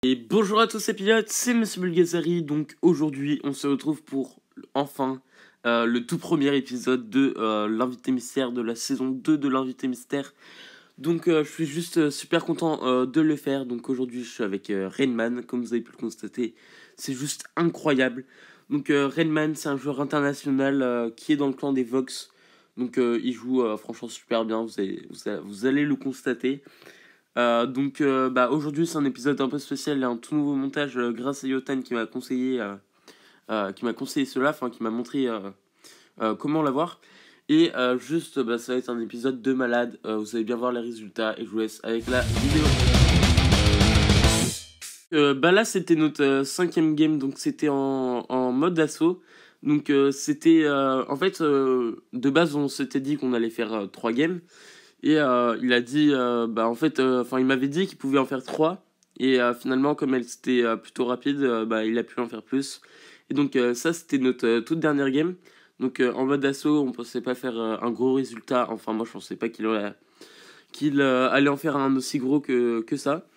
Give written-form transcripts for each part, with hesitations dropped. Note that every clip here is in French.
Et bonjour à tous ces pilotes, c'est Monsieur Bulgazari. Donc aujourd'hui on se retrouve pour enfin le tout premier épisode de l'invité mystère de la saison 2 de l'invité mystère. Donc je suis juste super content de le faire. Donc aujourd'hui je suis avec Rainman, comme vous avez pu le constater. C'est juste incroyable. Donc Rainman, c'est un joueur international qui est dans le clan des Vox. Donc il joue franchement super bien, vous allez le constater. Aujourd'hui c'est un épisode un peu spécial et un tout nouveau montage grâce à Yotan qui m'a conseillé cela, enfin qui m'a montré comment l'avoir. Et ça va être un épisode de malade, vous allez bien voir les résultats et je vous laisse avec la vidéo. Là c'était notre cinquième game, donc c'était en mode assaut. Donc de base on s'était dit qu'on allait faire 3 games. Et il a dit, il m'avait dit qu'il pouvait en faire 3. Et finalement, comme elle c'était plutôt rapide, il a pu en faire plus. Et donc ça, c'était notre toute dernière game. Donc en mode assaut, on pensait pas faire un gros résultat. Enfin, moi, je pensais pas qu'il allait en faire un aussi gros que ça.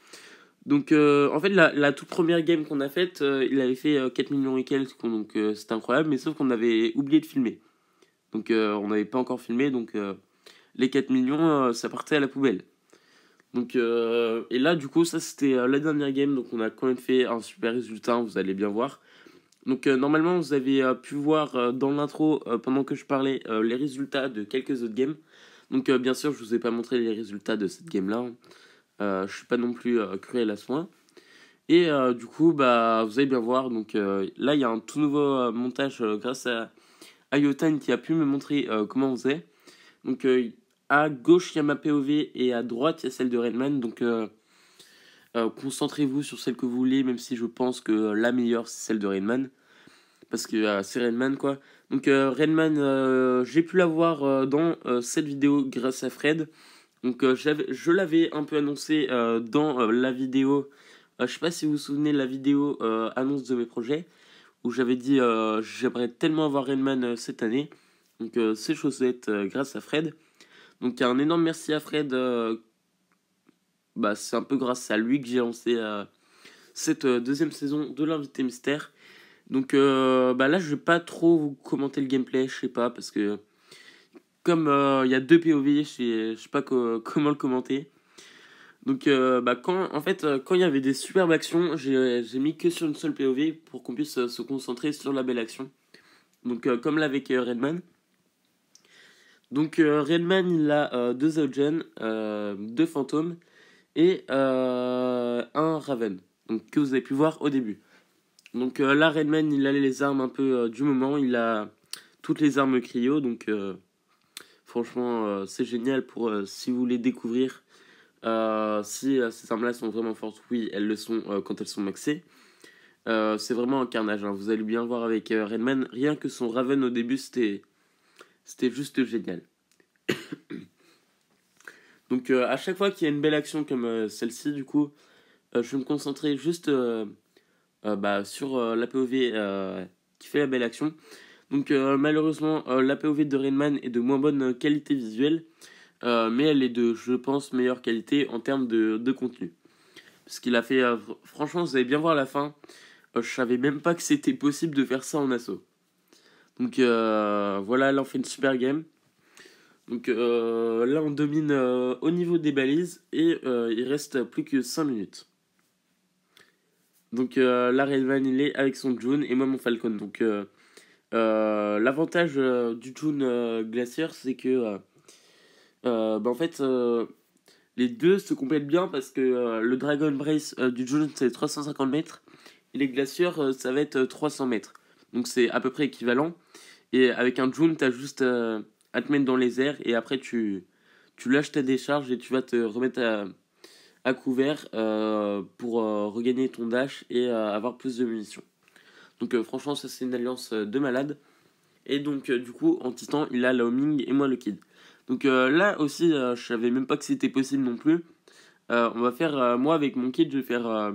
Donc la toute première game qu'on a faite, il avait fait 4 millions et quelques. Donc c'était incroyable. Mais sauf qu'on avait oublié de filmer. Donc on n'avait pas encore filmé. Donc les 4 millions, ça partait à la poubelle. Donc, et là, du coup, ça c'était la dernière game. Donc, on a quand même fait un super résultat, vous allez bien voir. Donc, normalement, vous avez pu voir dans l'intro, pendant que je parlais, les résultats de quelques autres games. Donc, bien sûr, je vous ai pas montré les résultats de cette game-là. Je suis pas non plus cruel à ce point. Et du coup, vous allez bien voir. Donc, là, il y a un tout nouveau montage grâce à Yotan qui a pu me montrer comment on faisait. Donc, à gauche, il y a ma POV et à droite, il y a celle de Rainman. Donc, concentrez-vous sur celle que vous voulez, même si je pense que la meilleure, c'est celle de Rainman. Parce que c'est Rainman, quoi. Donc, Rainman, j'ai pu la voir dans cette vidéo grâce à Fred. Donc, je l'avais un peu annoncé dans la vidéo. Je sais pas si vous vous souvenez de la vidéo annonce de mes projets. Où j'avais dit j'aimerais tellement avoir Rainman cette année. Donc, c'est chaussettes grâce à Fred. Donc un énorme merci à Fred. C'est un peu grâce à lui que j'ai lancé cette deuxième saison de l'invité mystère. Donc là je vais pas trop vous commenter le gameplay, je sais pas, parce que comme il y a deux POV, je sais pas comment le commenter. Donc quand il y avait des superbes actions, j'ai mis que sur une seule POV pour qu'on puisse se concentrer sur la belle action. Donc comme là avec Redman. Donc Redman il a 2 Outgen, 2 fantômes et un Raven, donc que vous avez pu voir au début. Donc là Redman il a les armes un peu du moment, il a toutes les armes cryo, donc franchement c'est génial pour si vous voulez découvrir si ces armes là sont vraiment fortes. Oui, elles le sont quand elles sont maxées. C'est vraiment un carnage, hein. Vous allez bien voir avec Redman, rien que son Raven au début c'était juste génial. Donc à chaque fois qu'il y a une belle action comme celle-ci, du coup, je vais me concentrer juste sur la POV qui fait la belle action. Donc malheureusement, la POV de Rainman est de moins bonne qualité visuelle, mais elle est de, je pense, meilleure qualité en termes de contenu. Parce qu'il a fait, franchement, vous allez bien voir la fin, je savais même pas que c'était possible de faire ça en assaut. Donc voilà, là on fait une super game. Donc là on domine au niveau des balises et il reste plus que 5 minutes. Donc là Railvan il est avec son June et moi mon Falcon. Donc l'avantage du June Glacier c'est que les deux se complètent bien parce que le Dragon Brace du June c'est 350 mètres et les glaciers ça va être 300 mètres. Donc c'est à peu près équivalent. Et avec un June t'as juste à te mettre dans les airs et après tu lâches ta décharge et tu vas te remettre à couvert pour regagner ton dash et avoir plus de munitions. Donc franchement ça c'est une alliance de malade. Et donc du coup en titan il a Lao Ming et moi le Kid. Donc là aussi je savais même pas que c'était possible non plus. On va faire moi avec mon Kid je vais faire euh,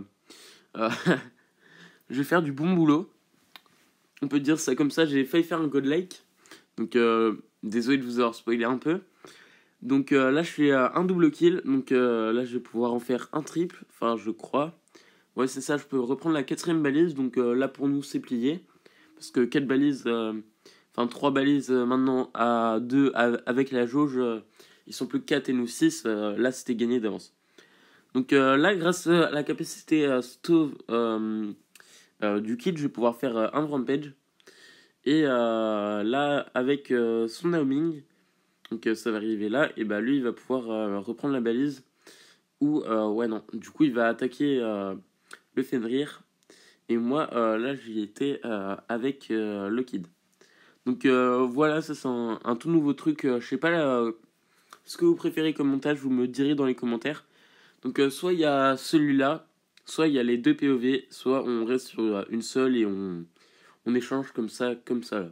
je vais faire du bon boulot. On peut dire ça comme ça, j'ai failli faire un godlike. Donc désolé de vous avoir spoilé un peu. Donc là je fais un double kill. Donc là je vais pouvoir en faire un triple. Enfin je crois. Ouais, c'est ça, je peux reprendre la quatrième balise. Donc là, pour nous, c'est plié. Parce que 4 balises, enfin 3 balises maintenant à 2 avec la jauge, ils sont plus que 4 et nous 6. Là, c'était gagné d'avance. Donc là, grâce à la capacité stove du kit, je vais pouvoir faire un rampage. Et là, avec son Naoming, donc ça va arriver là, et bah lui, il va pouvoir reprendre la balise. Ou, ouais, non, du coup, il va attaquer le Fenrir. Et moi, là, j'y étais avec le Kid. Donc voilà, ça c'est un tout nouveau truc. Je sais pas ce que vous préférez comme montage, vous me direz dans les commentaires. Donc soit il y a celui-là, soit il y a les deux POV, soit on reste sur une seule et on échange comme ça là.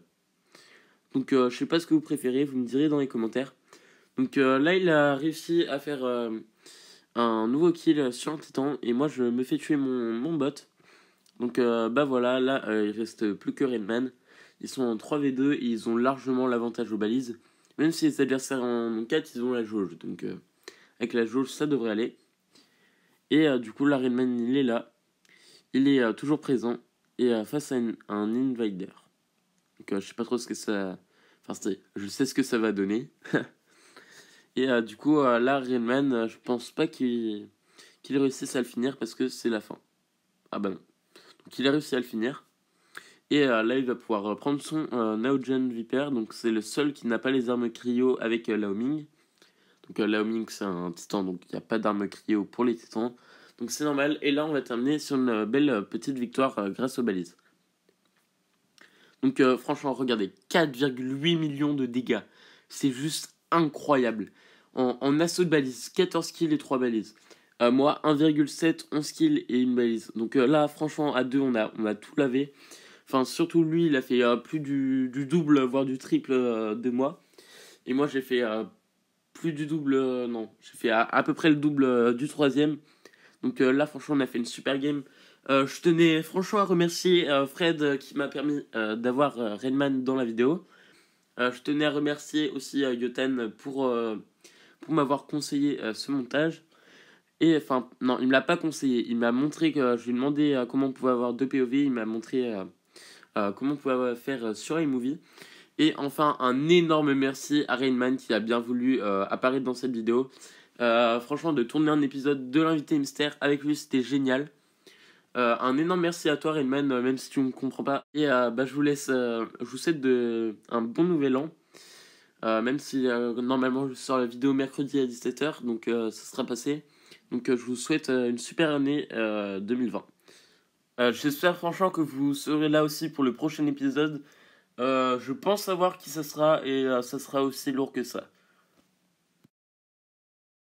Donc je sais pas ce que vous préférez, vous me direz dans les commentaires. Donc là il a réussi à faire un nouveau kill sur un titan et moi je me fais tuer mon bot. Donc bah voilà, là il reste plus que Redman. Ils sont en 3v2 et ils ont largement l'avantage aux balises. Même si les adversaires en 4, ils ont la jauge. Donc avec la jauge ça devrait aller. Et du coup là Redman il est là. Il est toujours présent. Et face à un invader. Donc je sais pas trop ce que ça... Enfin je sais ce que ça va donner. Et du coup là Redman je pense pas qu'il réussisse à le finir parce que c'est la fin. Ah bah non. Donc il a réussi à le finir. Et là, il va pouvoir prendre son Naogen Viper. Donc, c'est le seul qui n'a pas les armes cryo avec Laoming. Donc, Laoming, c'est un titan. Donc, il n'y a pas d'armes cryo pour les titans. Donc, c'est normal. Et là, on va terminer sur une belle petite victoire grâce aux balises. Donc, franchement, regardez. 4,8 millions de dégâts. C'est juste incroyable. En assaut de balises, 14 kills et 3 balises. Moi, 1,7, 11 kills et une balise. Donc, là, franchement, à deux, on a tout lavé. Enfin, surtout lui, il a fait plus du double, voire du triple de moi. Et moi, j'ai fait plus du double, non. J'ai fait à peu près le double du troisième. Donc là, franchement, on a fait une super game. Je tenais franchement à remercier Fred qui m'a permis d'avoir Redman dans la vidéo. Je tenais à remercier aussi Yoten pour m'avoir conseillé ce montage. Et enfin, non, il me l'a pas conseillé. Il m'a montré que je lui ai demandé comment on pouvait avoir deux POV. Il m'a montré comment on pouvait faire sur iMovie. Et enfin, un énorme merci à Rainman qui a bien voulu apparaître dans cette vidéo. Franchement, de tourner un épisode de l'invité mystère avec lui, c'était génial. Un énorme merci à toi, Rainman, même si tu ne comprends pas. Et bah, je vous souhaite un bon nouvel an. Même si normalement je sors la vidéo mercredi à 17h, donc ça sera passé. Donc je vous souhaite une super année 2020. J'espère franchement que vous serez là aussi pour le prochain épisode. Je pense savoir qui ça sera et ça sera aussi lourd que ça.